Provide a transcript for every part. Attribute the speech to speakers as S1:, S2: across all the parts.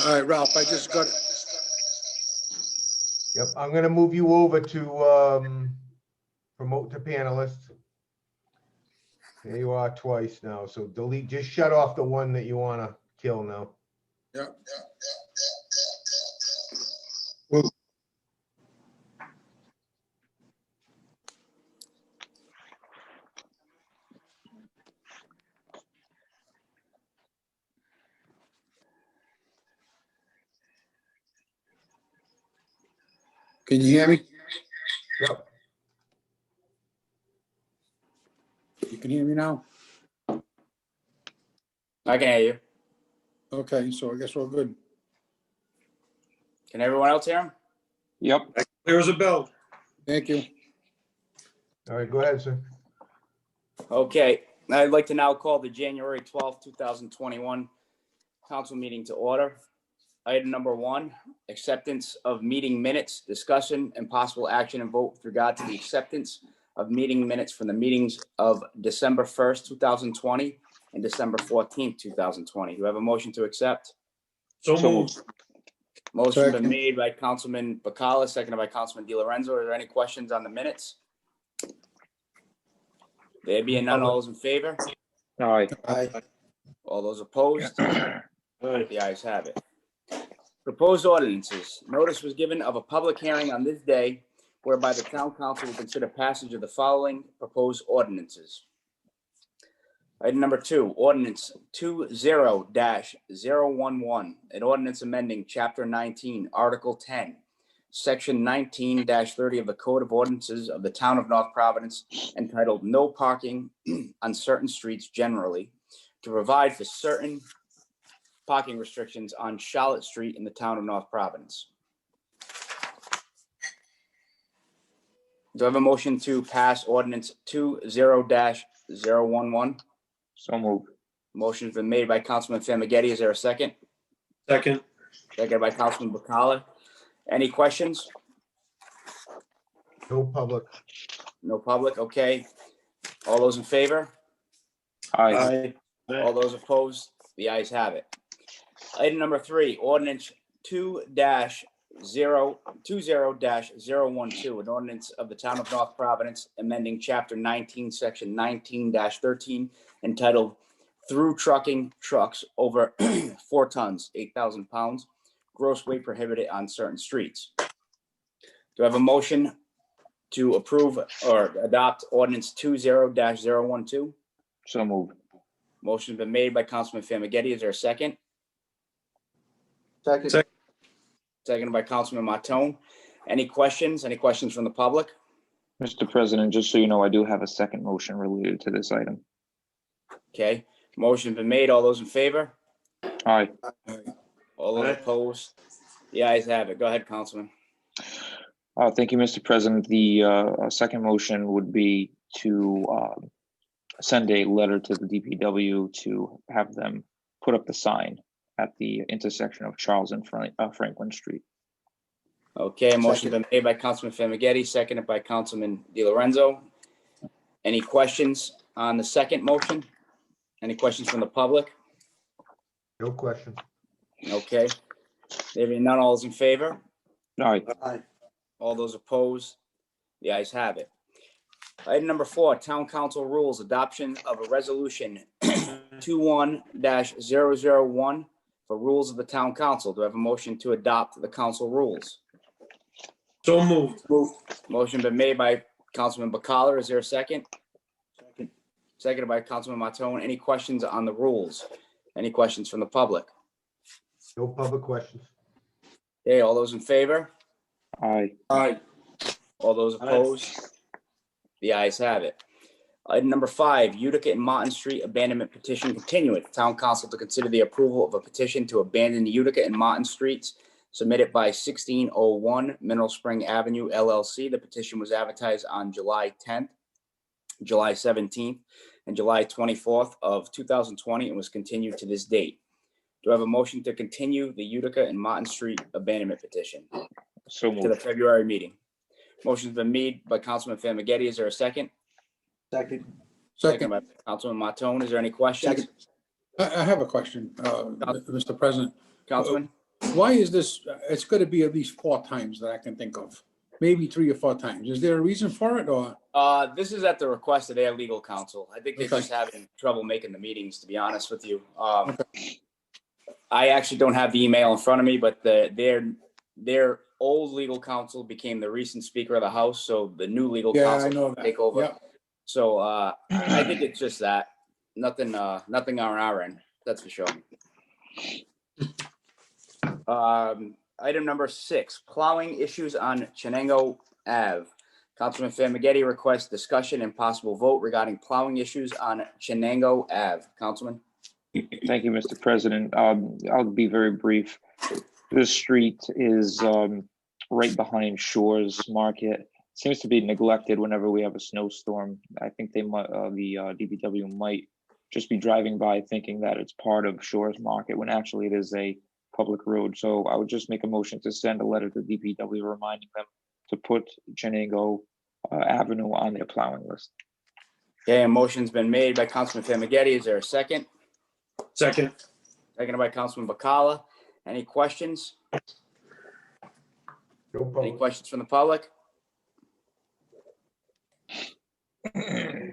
S1: All right, Ralph, I just got it.
S2: Yep, I'm going to move you over to promote to panelist. There you are twice now. So delete, just shut off the one that you want to kill now.
S1: Yeah. Well, can you hear me?
S2: Yep.
S1: You can hear me now?
S3: I can hear you.
S1: Okay, so I guess we're good.
S3: Can everyone else hear him?
S4: Yep.
S5: Clear as a bell.
S1: Thank you.
S2: All right, go ahead, sir.
S3: Okay, I'd like to now call the January 12th, 2021 council meeting to order. Item number 1, acceptance of meeting minutes, discussion and possible action and vote with regard to the acceptance of meeting minutes from the meetings of December 1st, 2020 and December 14th, 2020. Do you have a motion to accept?
S5: So moved.
S3: Motion been
S1: Second.
S3: made by Councilman Bacala, seconded by Councilman DiLorenzo. Are there any questions on the minutes? There being none, all those in favor?
S4: Aye.
S1: Aye.
S3: All those opposed?
S5: Aye.
S3: The ayes have it. Proposed ordinances. Notice was given of a public hearing on this day whereby the town council will consider passage of the following proposed ordinances. Item number 2, ordinance 20-011, an ordinance amending chapter 19, article 10, section 19-30 of the Code of Ordinances of the Town of North Providence, entitled No Parking on Certain Streets Generally, to provide for certain parking restrictions on Charlotte Street in the Town of North Providence. Do I have a motion to pass ordinance 20-011?
S4: So moved.
S3: Motion's been made by Councilman Famagetti. Is there a second?
S5: Second.
S3: Seconded by Councilman Bacala. Any questions?
S2: No public.
S3: No public, okay. All those in favor?
S4: Aye.
S3: All those opposed? The ayes have it. Item number 3, ordinance 20-012, an ordinance of the Town of North Providence amending chapter 19, section 19-13, entitled Through Trucking Trucks Over 4 tons, 8,000 pounds, gross weight prohibited on certain streets. Do I have a motion to approve or adopt ordinance 20-012?
S4: So moved.
S3: Motion's been made by Councilman Famagetti. Is there a second?
S5: Second.
S3: Seconded by Councilman Martone. Any questions? Any questions from the public?
S4: Mr. President, just so you know, I do have a second motion related to this item.
S3: Okay, motion's been made. All those in favor?
S4: Aye.
S3: All those
S5: Aye.
S3: opposed? The ayes have it. Go ahead, Councilman.
S4: Thank you, Mr. President. The second motion would be to send a letter to the DPW to have them put up the sign at the intersection of Charles and Franklin Street.
S3: Okay, motion's been made by Councilman Famagetti, seconded by Councilman DiLorenzo. Any questions on the second motion? Any questions from the public?
S2: No question.
S3: Okay. There being none, all those in favor?
S4: Aye.
S3: All those opposed? The ayes have it. Item number 4, Town Council Rules, adoption of a resolution 21-001 for rules of the Town Council. Do I have a motion to adopt the council rules?
S5: So moved.
S3: Motion been made by Councilman Bacala. Is there a second? Seconded by Councilman Martone. Any questions on the rules? Any questions from the public?
S2: No public questions.
S3: Okay, all those in favor?
S4: Aye.
S3: All those opposed? The ayes have it. Item number 5, Utica and Martin Street abandonment petition continued. Town Council to consider the approval of a petition to abandon Utica and Martin Streets submitted by 1601 Mineral Spring Avenue LLC. The petition was advertised on July 10th, July 17th, and July 24th of 2020 and was continued to this date. Do I have a motion to continue the Utica and Martin Street abandonment petition
S4: So
S3: to the
S4: moved.
S3: February meeting? Motion's been made by Councilman Famagetti. Is there a second?
S1: Second.
S3: By Councilman Martone. Is there any questions?
S1: I have a question, Mr. President.
S3: Councilman?
S1: why is this, it's gotta be at least 4 times that I can think of, maybe 3 or 4 times. Is there a reason for it, or?
S3: This is at the request of their legal counsel. I think they're
S1: Okay.
S3: just having trouble making the meetings, to be honest with you. I actually don't have the email in front of me, but their old legal counsel became the recent Speaker of the House, so the new legal
S1: Yeah,
S3: counsel
S1: I know that.
S3: take over.
S1: Yeah.
S3: So I think it's just that. Nothing on our end, that's for sure. Item number 6, plowing issues on Chenango Ave. Councilman Famagetti requests discussion and possible vote regarding plowing issues on Chenango Ave. Councilman?
S4: Thank you, Mr. President. I'll be very brief. This street is right behind Shores Market. Seems to be neglected whenever we have a snowstorm. I think they might, the DPW might just be driving by thinking that it's part of Shores Market when actually it is a public road. So I would just make a motion to send a letter to DPW reminding them to put Chenango Avenue on their plowing list.
S3: Okay, a motion's been made by Councilman Famagetti. Is there a second?
S5: Second.
S3: Seconded by Councilman Bacala. Any questions?
S2: No
S3: Any
S2: public,
S3: questions from the public?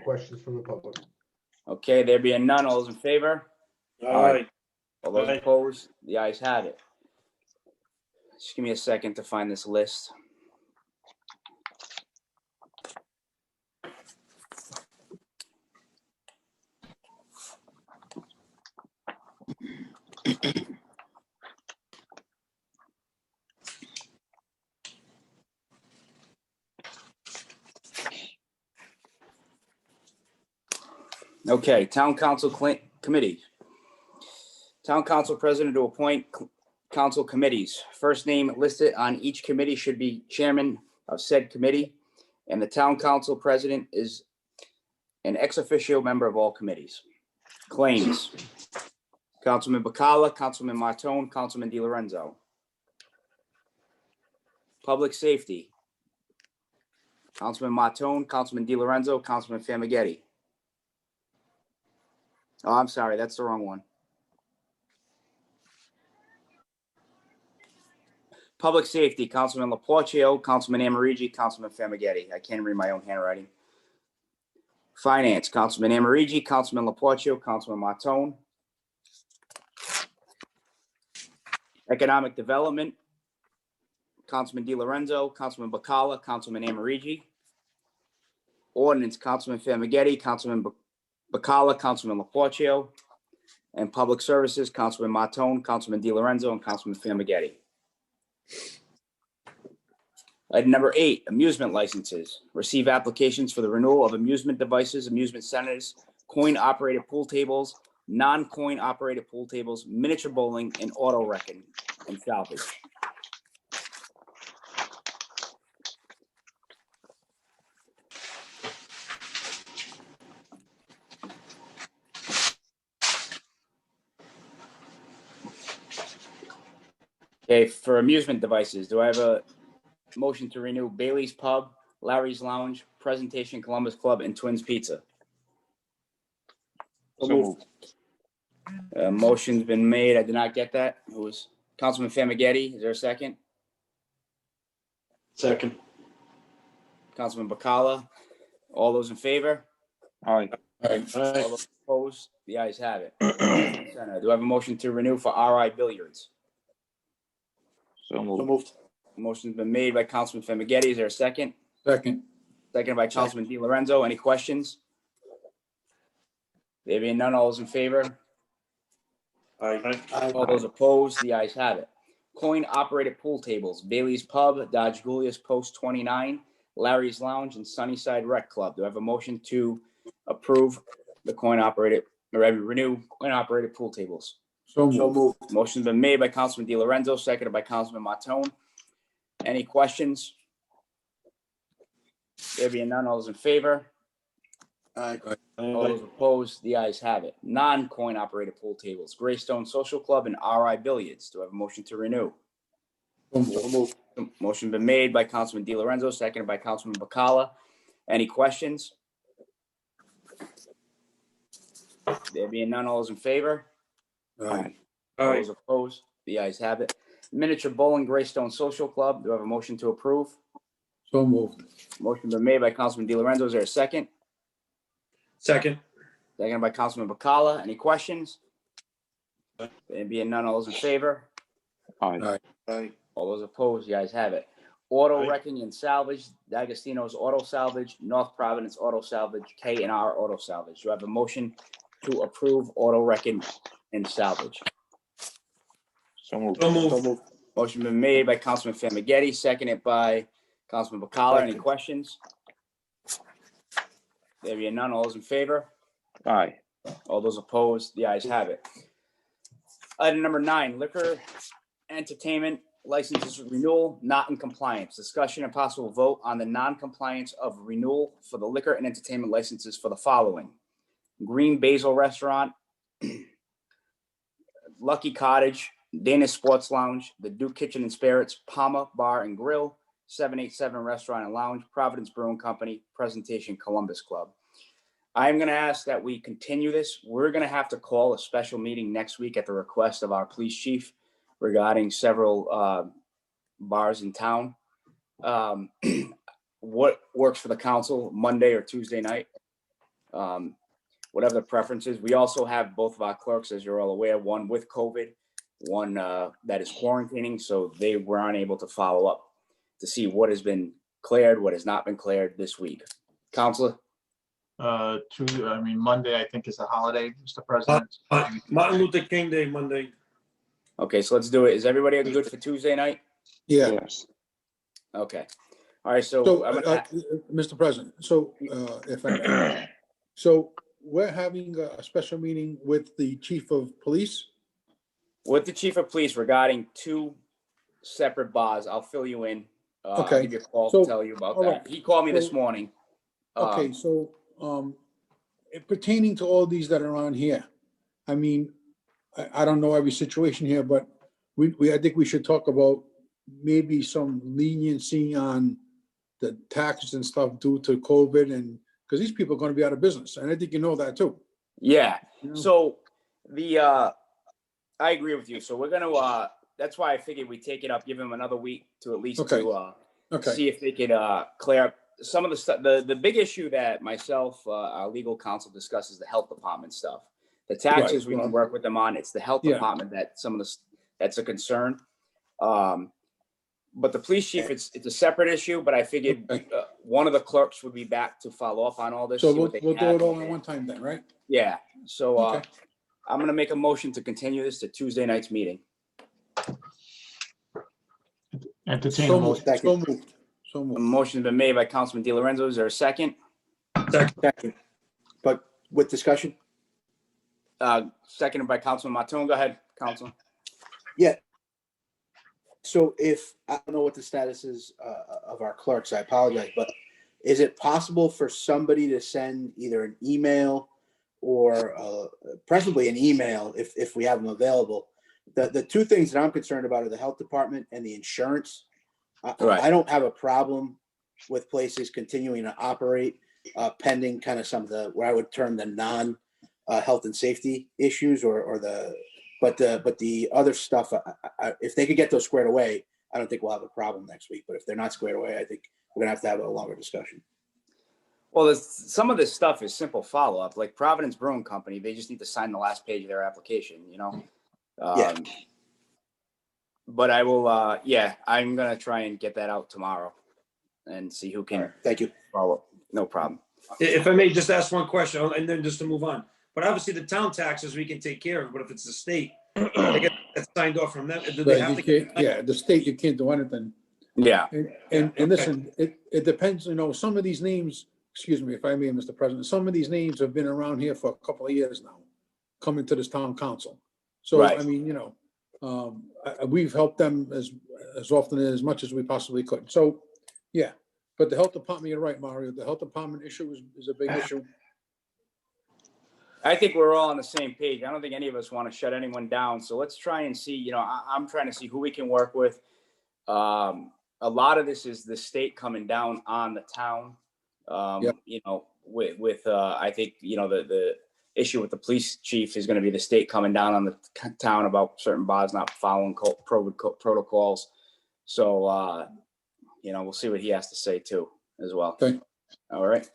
S2: questions from the public.
S3: Okay, there being none, all those in favor?
S5: Aye.
S3: All those
S5: Aye.
S3: opposed? The ayes have it. Just give me a second to find this list. Okay, Town Council Committee. Town Council President to appoint council committees. First name listed on each committee should be chairman of said committee, and the Town Council President is an ex officio member of all committees. Claims. Councilman Bacala, Councilman Martone, Councilman DiLorenzo. Public Safety. Councilman Martone, Councilman DiLorenzo, Councilman Famagetti. Oh, I'm sorry, that's the wrong one. Public Safety, Councilman Laporcio, Councilman Amorigi, Councilman Famagetti. I can't read my own handwriting. Finance, Councilman Amorigi, Councilman Laporcio, Councilman Martone. Economic Development, Councilman DiLorenzo, Councilman Bacala, Councilman Amorigi. Ordinance, Councilman Famagetti, Councilman Bacala, Councilman Laporcio. And Public Services, Councilman Martone, Councilman DiLorenzo, and Councilman Famagetti. Item number 8, amusement licenses. Receive applications for the renewal of amusement devices, amusement centers, coin-operated pool tables, non-coin operated pool tables, miniature bowling, and auto wrecking and salvage. Okay, for amusement devices, do I have a motion to renew Bailey's Pub, Larry's Lounge, Presentation Columbus Club, and Twins Pizza?
S4: So moved.
S3: Motion's been made. I did not get that. It was Councilman Famagetti. Is there a second?
S5: Second.
S3: Councilman Bacala. All those in favor?
S4: Aye.
S5: Aye.
S3: All those opposed? The ayes have it. Do I have a motion to renew for RI Billiards?
S4: So moved.
S3: Motion's been made by Councilman Famagetti. Is there a second?
S1: Second.
S3: Seconded by Councilman DiLorenzo. Any questions? There being none, all those in favor?
S5: Aye.
S3: All those opposed? The ayes have it. Coin-operated pool tables, Bailey's Pub, Dodge Julius Post 29, Larry's Lounge, and Sunnyside Rec Club. Do I have a motion to approve the renew coin-operated pool tables?
S1: So moved.
S3: Motion's been made by Councilman DiLorenzo, seconded by Councilman Martone. Any questions? There being none, all those in favor?
S1: Aye.
S3: All those opposed? The ayes have it. Non-coin operated pool tables, Greystone Social Club and RI Billiards. Do I have a motion to renew?
S1: So moved.
S3: Motion been made by Councilman DiLorenzo, seconded by Councilman Bacala. Any questions? There being none, all those in favor?
S1: Aye.
S3: All
S5: Aye.
S3: those opposed? The ayes have it. Miniature Bowling Greystone Social Club. Do I have a motion to approve?
S1: So moved.
S3: Motion been made by Councilman Di Lorenzo. Is there a second?
S5: Second.
S3: Second by Councilman Bacala. Any questions? There being none, all those in favor?
S4: Aye.
S5: Aye.
S3: All those opposed? The ayes have it. Auto
S5: Aye.
S3: Wrecking and Salvage, D'Agostino's Auto Salvage, North Providence Auto Salvage, K&R Auto Salvage. Do I have a motion to approve Auto Wrecking and Salvage?
S4: So moved.
S5: So moved.
S3: Motion been made by Councilman Famagetti, seconded by Councilman Bacala. Any questions? There being none, all those in favor?
S4: Aye.
S3: All those opposed? The ayes have it. Item number 9, liquor entertainment licenses renewal, not in compliance. Discussion and possible vote on the non-compliance of renewal for the liquor and entertainment licenses for the following: Green Basil Restaurant, Lucky Cottage, Danish Sports Lounge, the Duke Kitchen and Spirits, Palma Bar and Grill, 787 Restaurant and Lounge, Providence Brewing Company, Presentation Columbus Club. I'm going to ask that we continue this. We're going to have to call a special meeting next week at the request of our police chief regarding several bars in town. What works for the council, Monday or Tuesday night, whatever the preference is. We also have both of our clerks, as you're all aware, one with COVID, one that is quarantining, so they were unable to follow up to see what has been cleared, what has not been cleared this week. Counselor?
S6: Monday, I think, is a holiday, Mr. President.
S5: Martin Luther King Day, Monday.
S3: Okay, so let's do it. Is everybody good for Tuesday night?
S1: Yeah.
S4: Yes.
S3: Okay. All right, so,
S1: So,
S3: I'm gonna,
S1: Mr. President, so if I may, so we're having a special meeting with the chief of police?
S3: with the chief of police regarding 2 separate bars, I'll fill you in. I'll
S1: Okay,
S3: give you a call
S1: so,
S3: to tell you about
S1: all
S3: that.
S1: right.
S3: He called me this
S1: So-
S3: morning.
S1: Okay, so pertaining to all these that are on here, I mean, I don't know every situation here, but I think we should talk about maybe some leniency on the taxes and stuff due to COVID, and because these people are going to be out of business, and I think you know that too.
S3: Yeah.
S1: you know?
S3: So I agree with you. So we're gonna that's why I figured we take it up, give him another week to at least
S1: Okay.
S3: to
S1: Okay,
S3: see if they could clear up some of the stuff. The big issue that myself, our legal counsel discusses the health department stuff. The taxes we can work with them on. It's the health
S1: Yeah.
S3: department that that's a concern. But the police chief, it's a separate issue. But I figured
S1: Okay.
S3: one of the clerks would be back to follow up on all this.
S1: so
S3: see what they
S1: we'll do
S3: have.
S1: it all at one time then, right?
S3: Yeah. So
S1: Okay.
S3: I'm gonna make a motion to continue this to Tuesday night's meeting.
S6: Entertain a
S1: So
S6: motion.
S1: moved, so moved, so
S3: A
S1: moved.
S3: motion's been made by Councilman Di Lorenzo. Is there a second?
S7: Second. But with discussion?
S3: Seconded by Councilman Matone. Go ahead, Councilman.
S7: Yeah. So I don't know what the status is of our clerks, I apologize, but is it possible for somebody to send either an email or preferably an email if we have them available? The 2 things that I'm concerned about are the health department and the insurance.
S3: Right.
S7: I don't have a problem with places continuing to operate pending kind of some of the, what I would term the non health and safety issues but the other stuff, if they could get those squared away, I don't think we'll have a problem next week. But if they're not squared away, I think we're gonna have to have a longer discussion.
S3: Well, some of this stuff is simple follow-up, like Providence Brewing Company. They just need to sign the last page of their application, you know?
S7: Yeah.
S3: But I will, I'm going to try and get that out tomorrow and see who can
S7: Thank you.
S3: follow up. No problem.
S5: If I may just ask one question and then just to move on. But obviously the town taxes we can take care of, but if it's the state, they get that signed off from them. Do they
S1: Right,
S5: have
S1: you
S5: to?
S1: can't, yeah, the state, you can't do anything.
S3: Yeah.
S1: And
S5: okay.
S1: listen, it depends, some of these names, excuse me if I may, Mr. President, some of these names have been around here for a couple of years now, coming to this town council. So,
S3: Right.
S1: I mean, we've helped them as often as much as we possibly could. So, yeah, but the health department, you're right, Mario, the health department issue is a big issue.
S3: I think we're all on the same page. I don't think any of us want to shut anyone down. So let's try and see, I'm trying to see who we can work with. A lot of this is the state coming down on the town.
S1: Yep.
S3: With I think, the issue with the police chief is going to be the state coming down on the town about certain bars not following protocols. So, we'll see what he has to say too, as well.
S1: Okay.
S3: All right.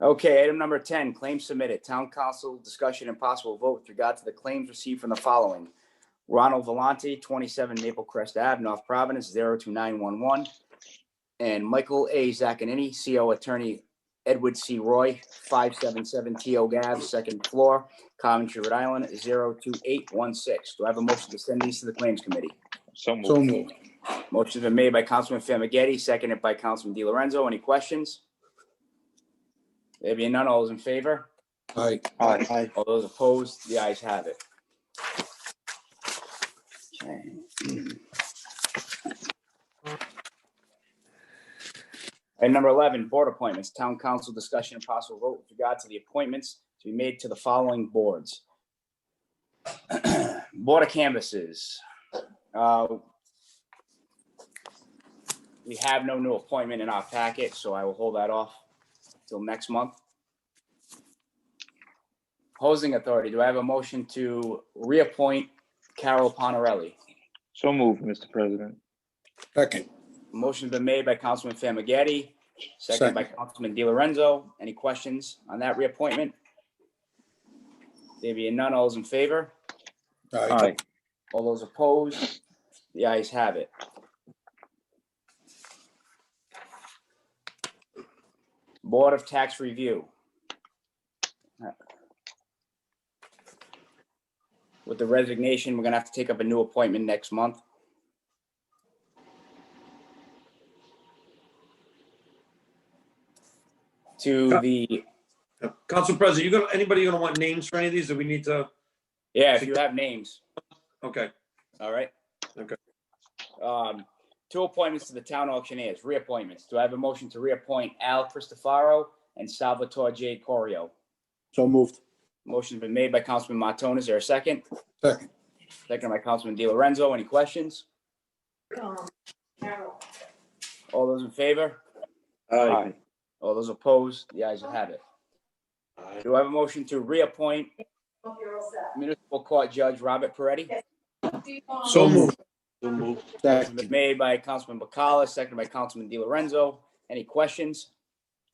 S3: Okay, item number 10, claims submitted. Town council discussion and possible vote with regard to the claims received from the following. Ronald Volante, 27 Maple Crest Ave, North Providence, 02911. And Michael A. Zaccanini, CO Attorney Edward C. Roy, 577 T.O. Ave, second floor, Coventry, Rhode Island, 02816. Do I have a motion to send these to the claims committee?
S4: So moved.
S1: So moved.
S3: Motion's been made by Councilman Famagetti, seconded by Councilman DiLorenzo. Any questions? There being none, all those in favor?
S1: Aye.
S4: Aye.
S7: Aye.
S3: All those opposed? The ayes have it. Okay. Item number 11, board appointments. Town council discussion and possible vote with regard to the appointments to be made to the following boards. Board of Canvassers. We have no new appointment in our packet, so I will hold that off till next month. Housing Authority, do I have a motion to reappoint Carol Ponarelli?
S4: So moved, Mr. President.
S1: Second.
S3: Motion's been made by Councilman Famagetti, seconded by Councilman DiLorenzo. Any questions on that reappointment? There being none, all those in favor?
S4: Aye.
S3: All those opposed? The ayes have it. Board of Tax Review. With the resignation, we're gonna have to take up a new appointment next month. To the,
S5: Council President, anybody gonna want names for any of these? Do we need to?
S3: yeah, if you have names,
S5: Okay.
S3: all right?
S5: Okay.
S3: Two appointments to the town auctioneers, reappointments. Do I have a motion to reappoint Al Cristofaro and Salvatore J. Corio?
S7: So moved.
S3: Motion's been made by Councilman Martone. Is there a second?
S1: Second.
S3: Second by Councilman DiLorenzo. Any questions? All those in favor?
S4: Aye.
S3: All those opposed? The ayes have it. Do I have a motion to reappoint Municipal Court Judge Robert Peretti?
S1: So moved.
S3: Motion
S7: Second.
S3: been made by Councilman Bacala, seconded by Councilman DiLorenzo. Any questions?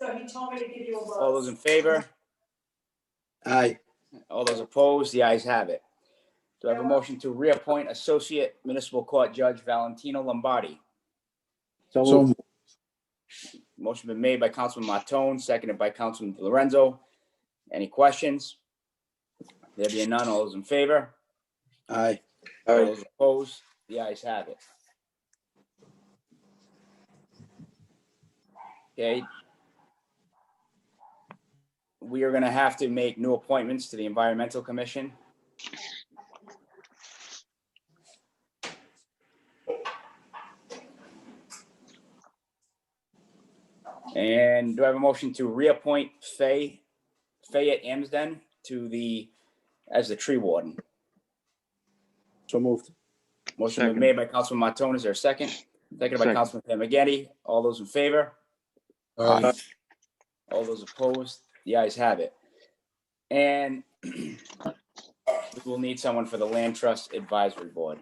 S8: So he told me to give you a buzz.
S3: All those in favor?
S7: Aye.
S3: All those opposed? The ayes have it. Do I have a motion to reappoint Associate Municipal Court Judge Valentino Lombardi?
S7: So
S1: So
S7: moved.
S1: moved.
S3: Motion been made by Councilman Martone, seconded by Councilman DiLorenzo. Any questions? There being none, all those in favor?
S7: Aye.
S3: All those opposed? The ayes have it. Okay. We are gonna have to make new appointments to the Environmental Commission. And do I have a motion to reappoint Fayette Amsden as the tree warden?
S7: So moved.
S3: Motion been
S4: Second.
S3: made by Councilman Martone. Is there a second? Seconded by
S4: Second.
S3: Councilman Famagetti. All those in favor?
S1: Aye.
S3: All those opposed? The ayes have it. And we will need someone for the Land Trust Advisory Board.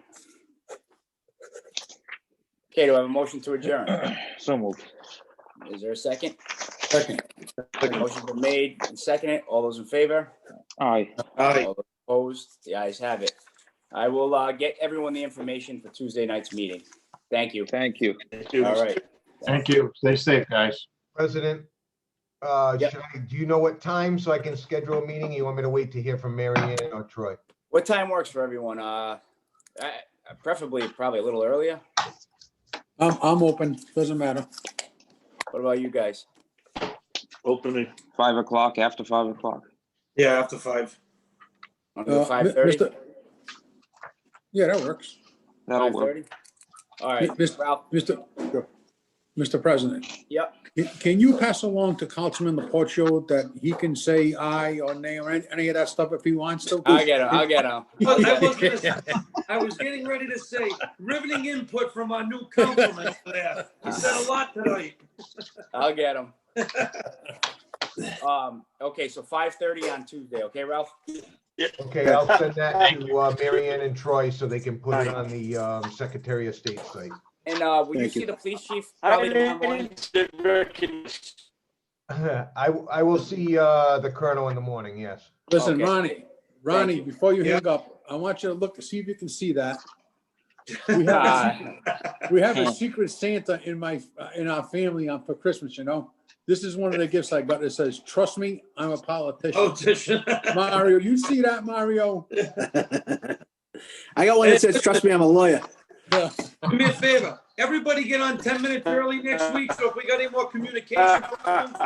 S3: Okay, do I have a motion to adjourn?
S4: So moved.
S3: Is there a second?
S1: Second.
S3: Motion been made and seconded. All those in favor?
S4: Aye.
S3: All those opposed? The ayes have it. I will get everyone the information for Tuesday night's meeting. Thank you.
S4: Thank you.
S3: All right.
S6: Thank you. Stay safe, guys.
S2: President,
S3: Yep.
S2: do you know what time so I can schedule a meeting? You want me to wait to hear from Mary Ann or Troy?
S3: What time works for everyone? Preferably probably a little earlier.
S1: I'm open. Doesn't matter.
S3: What about you guys?
S5: Opening.
S4: 5 o'clock, after 5 o'clock.
S5: Yeah, after 5.
S3: Want to do 5:30?
S1: Mr. Yeah, that works.
S4: That'll work.
S3: 5:30? All right,
S1: Mr.
S3: Ralph.
S1: Mr. President,
S3: Yep.
S1: can you pass along to Councilman Laporcio that he can say aye or nay or any of that stuff if he wants to?
S3: I'll get him.
S5: I was getting ready to say, riveting input from our new councilman there. He said a lot tonight.
S3: I'll get him. Okay, so 5:30 on Tuesday, okay, Ralph?
S2: Okay, I'll send that to Mary Ann and Troy so they can put it on the Secretary of State site.
S3: And will you
S7: Thank
S3: see
S7: you.
S3: the police chief probably tomorrow morning?
S2: I will see the colonel in the morning, yes.
S1: Listen,
S3: Okay.
S1: Ronnie,
S3: you.
S1: before you
S5: Yeah.
S1: hang up, I want you to look to see if you can see that. We have a secret Santa in our family for Christmas, you know? This is one of the gifts I got that says, "Trust me, I'm a politician."
S5: Politician.
S1: Mario, you see that, Mario?
S7: I got one that says, "Trust me, I'm a lawyer."
S1: Yeah.
S5: Do me a favor, everybody get on 10 minutes early next week, so if we got any more communication problems,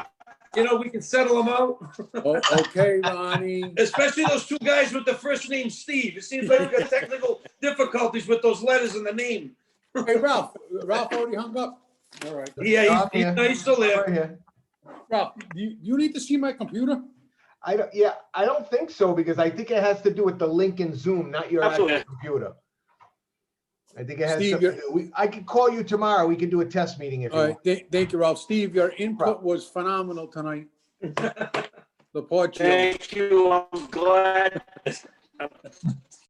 S5: we can settle them out.
S1: Oh, okay, Ronnie.
S5: Especially those two guys with the first name Steve. It seems like we got technical difficulties with those letters in the name.
S1: Hey, Ralph already hung up. All right.
S5: Yeah, he's still there.
S2: Right here.
S1: Ralph, do you need to see my computer?
S2: I don't think so, because I think it has to do with the link in Zoom, not your actual computer. I think it has
S1: Steve,
S2: something to do. I can call you tomorrow. We can do a test meeting if you
S1: All
S2: want.
S1: right, thank you, Ralph. Steve, your input was phenomenal tonight. The poor child.
S9: Thank you. I'm glad.